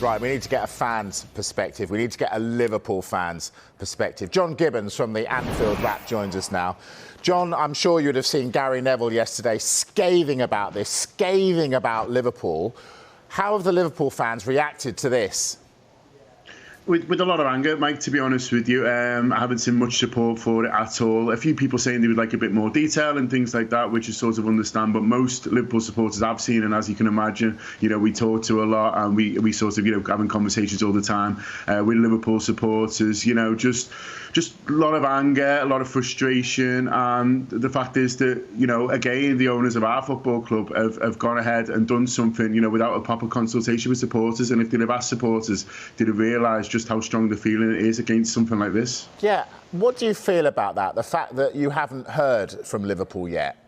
Right, we need to get a fan's perspective. We need to get a Liverpool fan's perspective. John Gibbons from the Anfield Wrap joins us now. John, I'm sure you'd have seen Gary Neville yesterday scathing about this, scathing about Liverpool. How have the Liverpool fans reacted to this? With a lot of anger, Mike, to be honest with you. I haven't seen much support for it at all. A few people saying they would like a bit more detail and things like that, which is sort of understand. But most Liverpool supporters I've seen, and as you can imagine, we talk to a lot, and we sort of, having conversations all the time with Liverpool supporters. Just a lot of anger, a lot of frustration. And the fact is that, again, the owners of our football club have gone ahead and done something, without a proper consultation with supporters. And if they'd have asked supporters, they'd have realised just how strong the feeling is against something like this. Yeah, what do you feel about that? The fact that you haven't heard from Liverpool yet?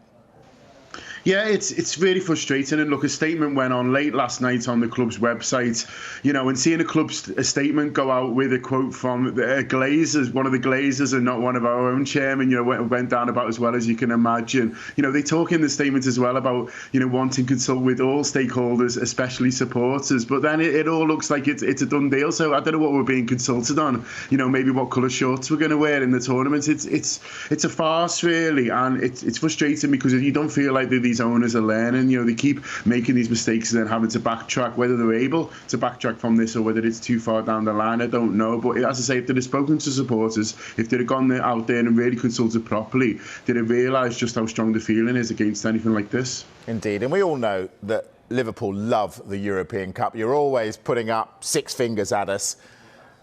Yeah, it's really frustrating. And look, a statement went on late last night on the club's website, and seeing a club's statement go out with a quote from Glazers, one of the Glazers and not one of our own chairmen, went down about as well as you can imagine. They talk in the statement as well about, wanting to consult with all stakeholders, especially supporters. But then it all looks like it's a done deal. So I don't know what we're being consulted on, maybe what colour shorts we're going to wear in the tournament. It's a farce, really. And it's frustrating because you don't feel like these owners are learning. They keep making these mistakes and then having to backtrack. Whether they're able to backtrack from this or whether it's too far down the line, I don't know. But as I say, if they'd have spoken to supporters, if they'd have gone out there and really consulted properly, they'd have realised just how strong the feeling is against anything like this. Indeed, and we all know that Liverpool love the European Cup. You're always putting up six fingers at us.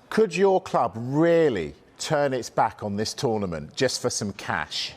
Could your club really turn its back on this tournament just for some cash?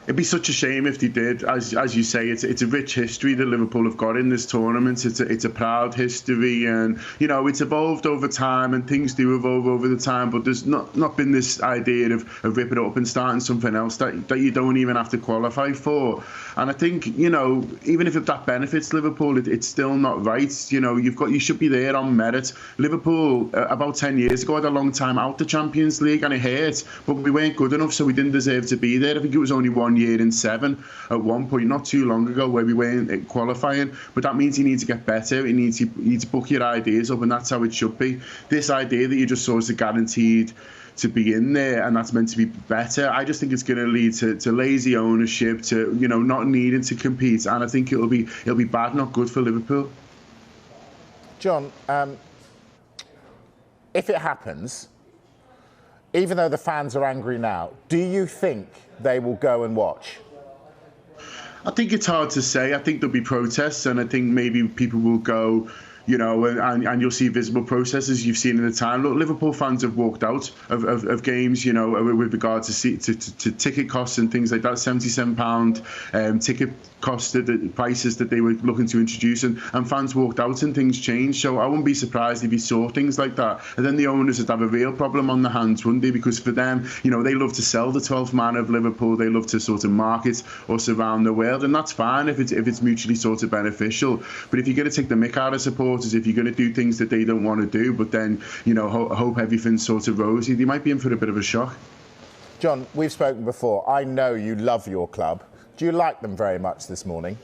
It'd be such a shame if they did. As you say, it's a rich history that Liverpool have got in this tournament. It's a proud history, and it's evolved over time, and things do evolve over the time. But there's not been this idea of ripping it up and starting something else that you don't even have to qualify for. And I think even if that benefits Liverpool, it's still not right. You should be there on merit. Liverpool about 10 years ago had a long time out the Champions League, and it hurt, but we weren't good enough, so we didn't deserve to be there. I think it was only 1 year in 7 at one point, not too long ago, where we weren't qualifying. But that means you need to get better. You need to book your ideas up, and that's how it should be. This idea that you just sort of guaranteed to be in there and that's meant to be better, I just think it's going to lead to lazy ownership, to not needing to compete, and I think it'll be bad, not good for Liverpool. John, if it happens, even though the fans are angry now, do you think they will go and watch? I think it's hard to say. I think there'll be protests, and I think maybe people will go, and you'll see visible processes you've seen in the time. Look, Liverpool fans have walked out of games, with regard to ticket costs and things like that. £77 ticket cost, the prices that they were looking to introduce, and fans walked out and things changed. So I wouldn't be surprised if you saw things like that. And then the owners would have a real problem on their hands, wouldn't they? Because for them, they love to sell the 12th man of Liverpool. They love to sort of market us around the world, and that's fine if it's mutually sort of beneficial. But if you're going to take the mick out of supporters, if you're going to do things that they don't want to do, but then hope everything's sort of rosy, they might be in for a bit of a shock. John, we've spoken before. I know you love your club. Do you like them very much this morning?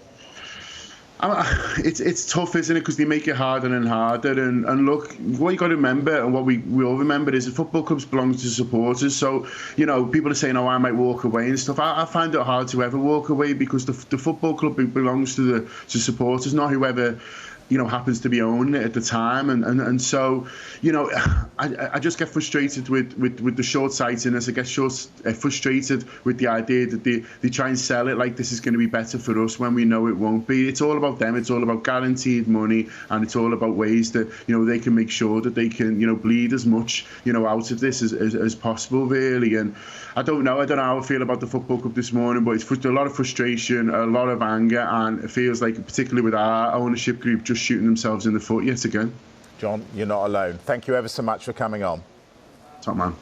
It's tough, isn't it? Because they make it harder and harder. And look, what you got to remember, and what we all remember, is that football clubs belong to supporters. So, people are saying, "Oh, I might walk away" and stuff. I find it hard to ever walk away, because the football club belongs to supporters, not whoever happens to be owning it at the time, and so I just get frustrated with the short-sightedness. I get frustrated with the idea that they try and sell it like this is going to be better for us when we know it won't be. It's all about them. It's all about guaranteed money, and it's all about ways that they can make sure that they can bleed as much out of this as possible, really. And I don't know how I feel about the football club this morning, but it's a lot of frustration, a lot of anger, and it feels like, particularly with our ownership group, just shooting themselves in the foot yet again. John, you're not alone. Thank you ever so much for coming on. Top man.